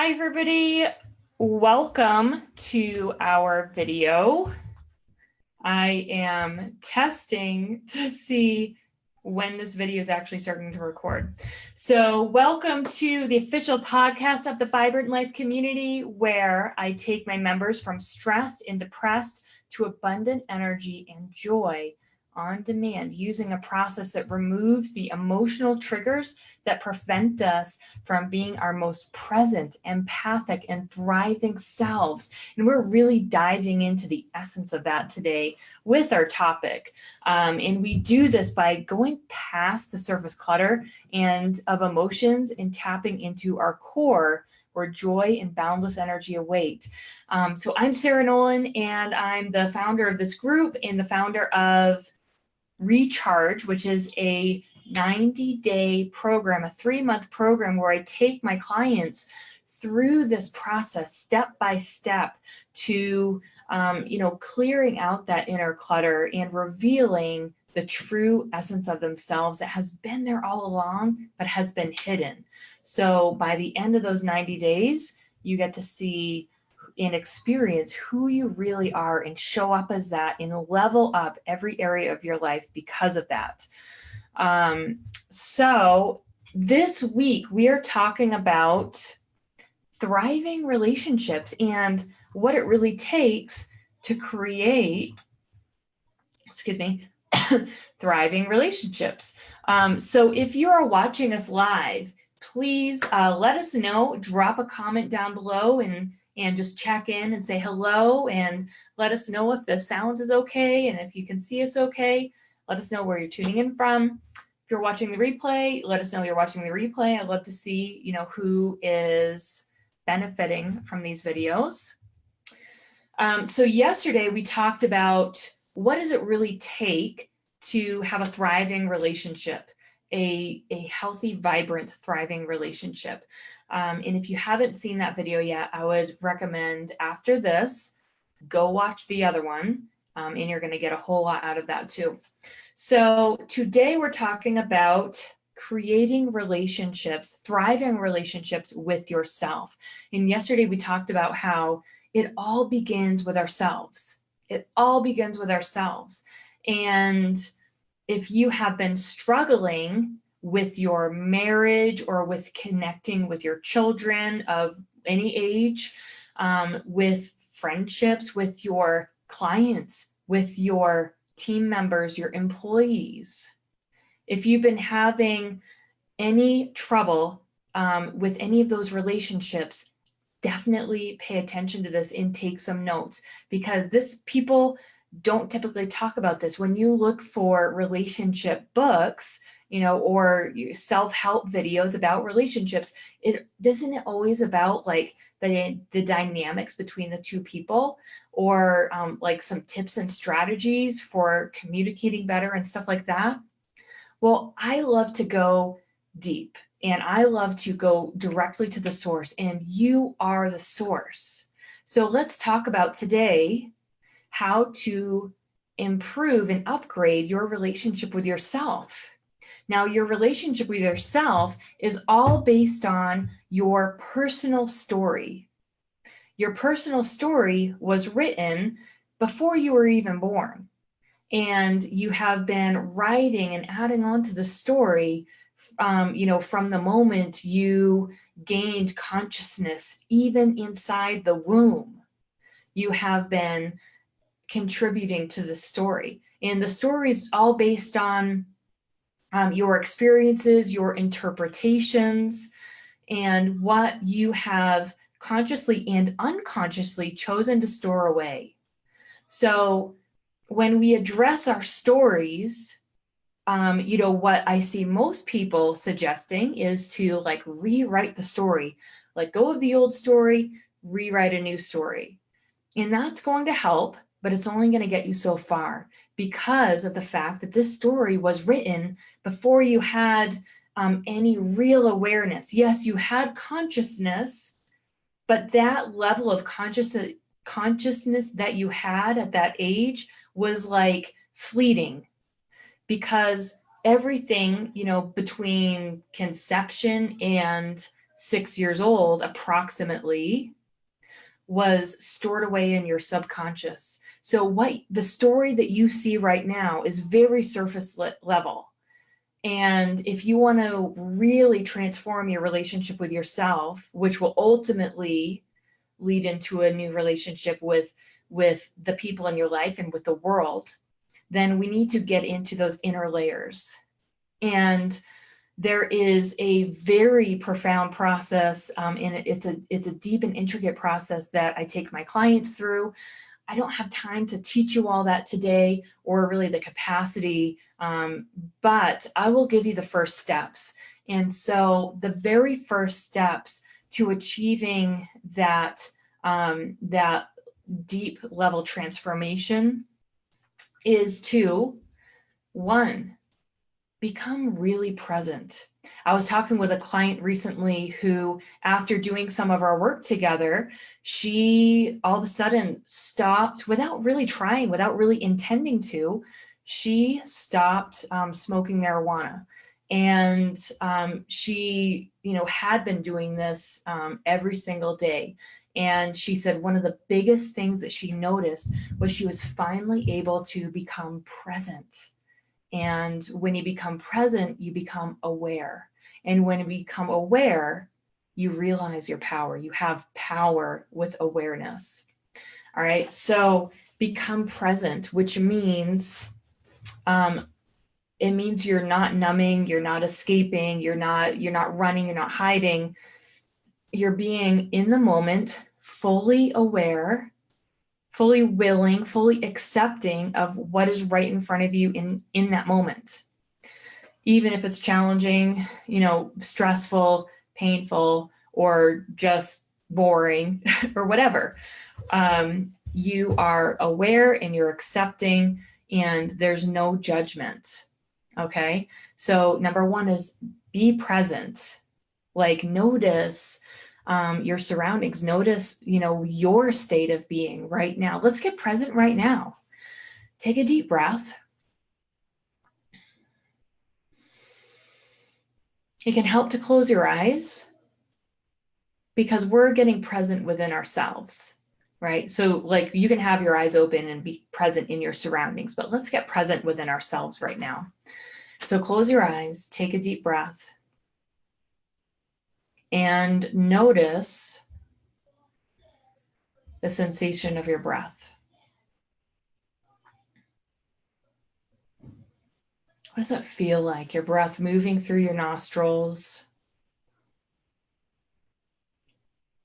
Hi, everybody. Welcome to our video. I am testing to see when this video is actually starting to record. So welcome to the official podcast of the Vibrant Life community, where I take my members from stressed and depressed to abundant energy and joy on demand, using a process that removes the emotional triggers that prevent us from being our most present, empathic, and thriving selves. And we're really diving into the essence of that today with our topic. And we do this by going past the surface clutter and of emotions and tapping into our core, where joy and boundless energy await. So I'm Sarah Nolan, and I'm the founder of this group and the founder of Recharge, which is a 90-day program, a 3-month program where I take my clients through this process step by step to, clearing out that inner clutter and revealing the true essence of themselves that has been there all along, but has been hidden. So by the end of those 90 days, you get to see and experience who you really are and show up as that and level up every area of your life because of that. So this week we are talking about thriving relationships and what it really takes to create, thriving relationships. So if you are watching us live, please let us know, drop a comment down below and just check in and say hello and let us know if the sound is okay and if you can see us okay. Let us know where you're tuning in from. If you're watching the replay, let us know you're watching the replay. I'd love to see, who is benefiting from these videos. So yesterday we talked about what does it really take to have a thriving relationship, a healthy, vibrant, thriving relationship. And if you haven't seen that video yet, I would recommend after this, go watch the other one, and you're going to get a whole lot out of that too. So today we're talking about creating relationships, thriving relationships with yourself. And yesterday we talked about how it all begins with ourselves. It all begins with ourselves. And if you have been struggling with your marriage or with connecting with your children of any age, with friendships, with your clients, with your team members, your employees, if you've been having any trouble with any of those relationships, definitely pay attention to this and take some notes, because people don't typically talk about this. When you look for relationship books, or self-help videos about relationships, isn't it always about like the dynamics between the two people, or like some tips and strategies for communicating better and stuff like that? Well, I love to go deep and I love to go directly to the source, and you are the source. So let's talk about today how to improve and upgrade your relationship with yourself. Now, your relationship with yourself is all based on your personal story. Your personal story was written before you were even born. And you have been writing and adding on to the story, from the moment you gained consciousness, even inside the womb. You have been contributing to the story. And the story is all based on your experiences, your interpretations, and what you have consciously and unconsciously chosen to store away. So when we address our stories, what I see most people suggesting is to like rewrite the story, let go of the old story, rewrite a new story. And that's going to help, but it's only going to get you so far, because of the fact that this story was written before you had any real awareness. Yes, you had consciousness, but that level of consciousness that you had at that age was like fleeting, because everything, between conception and 6 years old, approximately, was stored away in your subconscious. So what the story that you see right now is very surface level. And if you want to really transform your relationship with yourself, which will ultimately lead into a new relationship with the people in your life and with the world, then we need to get into those inner layers. And there is a very profound process, and it's a deep and intricate process that I take my clients through. I don't have time to teach you all that today, or really the capacity, but I will give you the first steps. And so the very first steps to achieving that, that deep level transformation is to, one, become really present. I was talking with a client recently who, after doing some of our work together, she all of a sudden stopped without really trying, without really intending to. She stopped smoking marijuana. And she, had been doing this every single day. And she said one of the biggest things that she noticed was she was finally able to become present. And when you become present, you become aware. And when you become aware, you realize your power. You have power with awareness. All right. So become present, which means it means you're not numbing, you're not escaping, you're not running, you're not hiding. You're being in the moment, fully aware, fully willing, fully accepting of what is right in front of you in that moment. Even if it's challenging, stressful, painful, or just boring or whatever. You are aware and you're accepting, and there's no judgment. Okay. So number one is be present. Like notice your surroundings, notice, your state of being right now. Let's get present right now. Take a deep breath. It can help to close your eyes because we're getting present within ourselves, right? So like you can have your eyes open and be present in your surroundings, but let's get present within ourselves right now. So close your eyes, take a deep breath, and notice the sensation of your breath. What does that feel like? Your breath moving through your nostrils.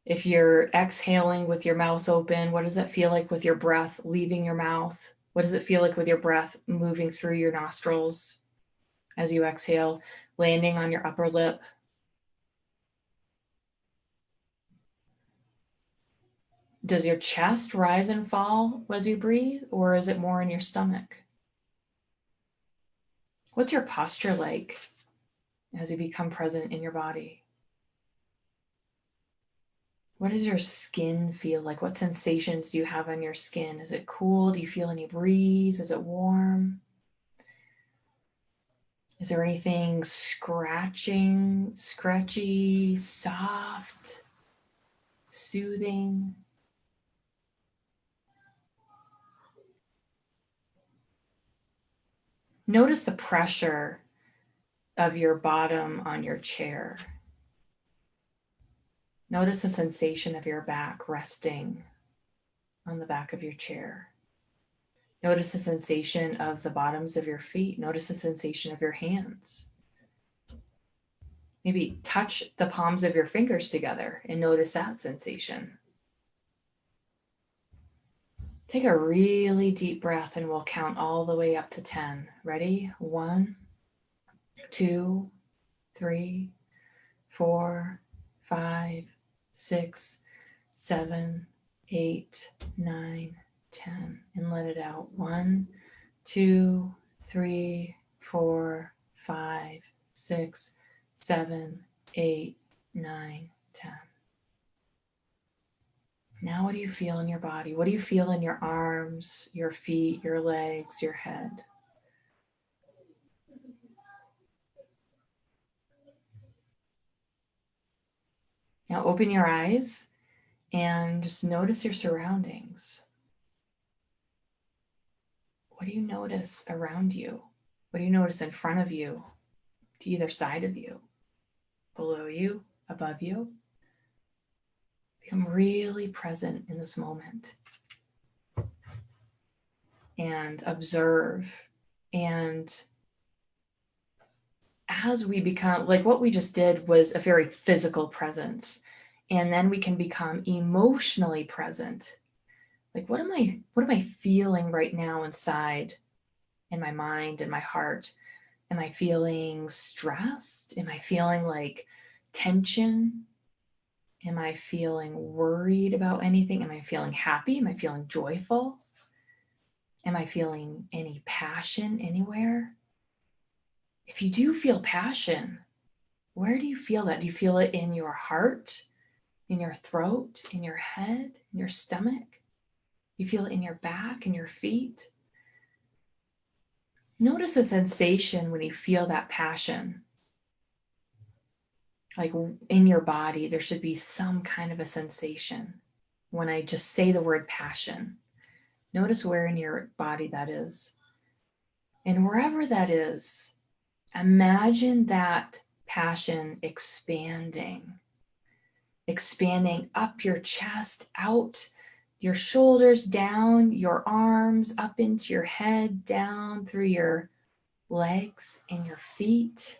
If you're exhaling with your mouth open, what does it feel like with your breath leaving your mouth? What does it feel like with your breath moving through your nostrils as you exhale, landing on your upper lip? Does your chest rise and fall as you breathe, or is it more in your stomach? What's your posture like as you become present in your body? What does your skin feel like? What sensations do you have on your skin? Is it cool? Do you feel any breeze? Is it warm? Is there anything scratchy, soft, soothing? Notice the pressure of your bottom on your chair. Notice the sensation of your back resting on the back of your chair. Notice the sensation of the bottoms of your feet. Notice the sensation of your hands. Maybe touch the palms of your fingers together and notice that sensation. Take a really deep breath and we'll count all the way up to 10. Ready? 1, 2, 3, 4, 5, 6, 7, 8, 9, 10. And let it out. 1, 2, 3, 4, 5, 6, 7, 8, 9, 10. Now what do you feel in your body? What do you feel in your arms, your feet, your legs, your head? Now open your eyes and just notice your surroundings. What do you notice around you? What do you notice in front of you, to either side of you, below you, above you? Become really present in this moment and observe. And as we become, like what we just did was a very physical presence, and then we can become emotionally present. Like, what am I feeling right now inside, in my mind and my heart? Am I feeling stressed? Am I feeling like tension? Am I feeling worried about anything? Am I feeling happy? Am I feeling joyful? Am I feeling any passion anywhere? If you do feel passion, where do you feel that? Do you feel it in your heart, in your throat, in your head, in your stomach? You feel it in your back, in your feet? Notice a sensation when you feel that passion. Like in your body, there should be some kind of a sensation when I just say the word passion. Notice where in your body that is. And wherever that is, imagine that passion expanding up your chest, out your shoulders, down your arms, up into your head, down through your legs and your feet.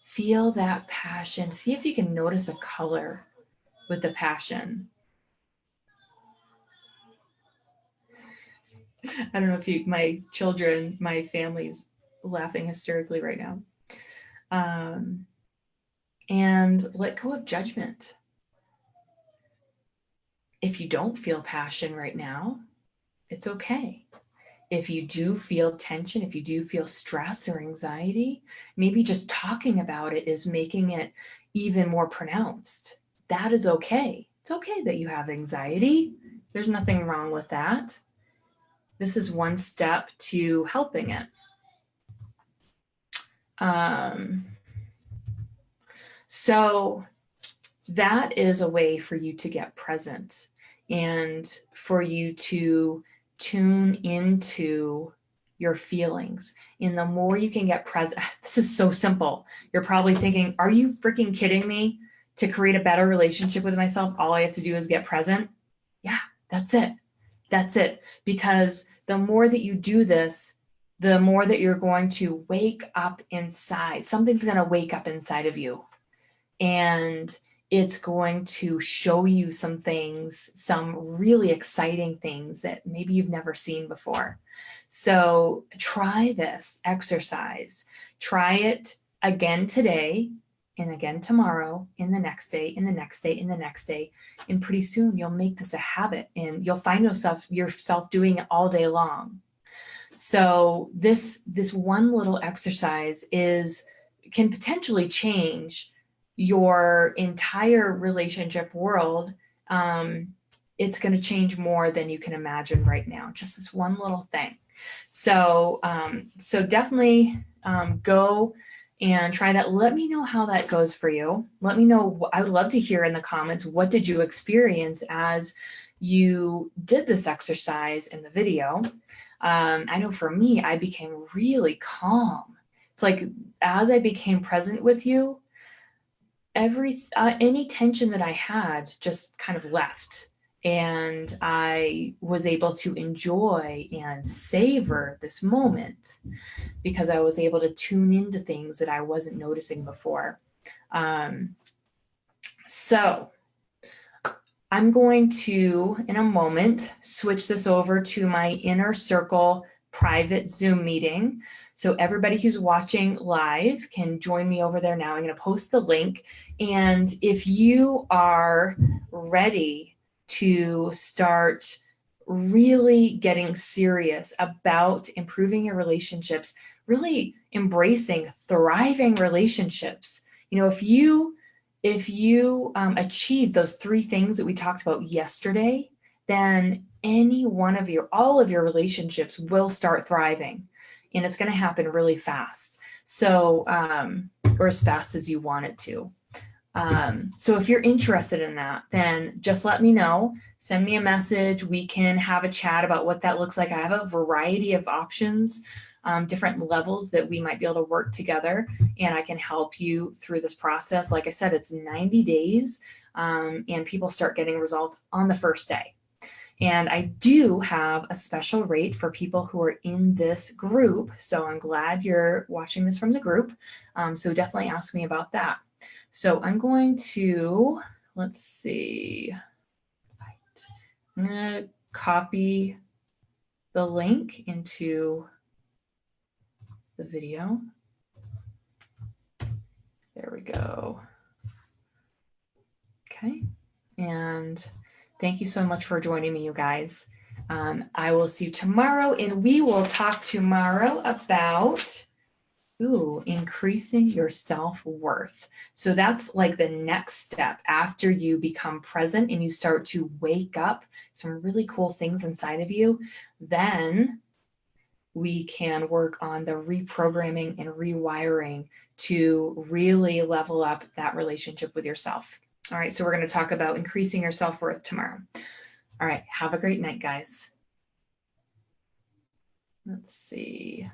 Feel that passion. See if you can notice a color with the passion. I don't know if my children, my family's laughing hysterically right now. And let go of judgment. If you don't feel passion right now, it's okay. If you do feel tension, if you do feel stress or anxiety, maybe just talking about it is making it even more pronounced. That is okay. It's okay that you have anxiety. There's nothing wrong with that. This is one step to helping it. So that is a way for you to get present and for you to tune into your feelings. And the more you can get present, this is so simple. You're probably thinking, are you freaking kidding me? To create a better relationship with myself, all I have to do is get present. Yeah, that's it. That's it. Because the more that you do this, the more that you're going to wake up inside. Something's going to wake up inside of you. And it's going to show you some things, some really exciting things that maybe you've never seen before. So try this exercise. Try it again today and again tomorrow, and the next day, and the next day, and the next day. And pretty soon you'll make this a habit and you'll find yourself doing it all day long. So this one little exercise can potentially change your entire relationship world. It's going to change more than you can imagine right now. Just this one little thing. So definitely go and try that. Let me know how that goes for you. Let me know. I would love to hear in the comments, what did you experience as you did this exercise in the video? I know for me, I became really calm. It's like, as I became present with you, any tension that I had just kind of left, and I was able to enjoy and savor this moment because I was able to tune into things that I wasn't noticing before. So I'm going to, in a moment, switch this over to my inner circle private Zoom meeting. So everybody who's watching live can join me over there now. I'm going to post the link. And if you are ready to start really getting serious about improving your relationships, really embracing thriving relationships, if you achieve those 3 things that we talked about yesterday, then all of your relationships will start thriving, and it's going to happen really fast. So, or as fast as you want it to. So if you're interested in that, then just let me know, send me a message. We can have a chat about what that looks like. I have a variety of options, different levels that we might be able to work together, and I can help you through this process. Like I said, it's 90 days, and people start getting results on the first day. And I do have a special rate for people who are in this group. So I'm glad you're watching this from the group. So definitely ask me about that. So I'm going to, let's see, I'm going to copy the link into the video. There we go. Okay. And thank you so much for joining me, you guys. I will see you tomorrow, and we will talk tomorrow about increasing your self-worth. So that's like the next step after you become present and you start to wake up some really cool things inside of you. Then we can work on the reprogramming and rewiring to really level up that relationship with yourself. All right, so we're going to talk about increasing your self-worth tomorrow. All right, have a great night, guys. Let's see.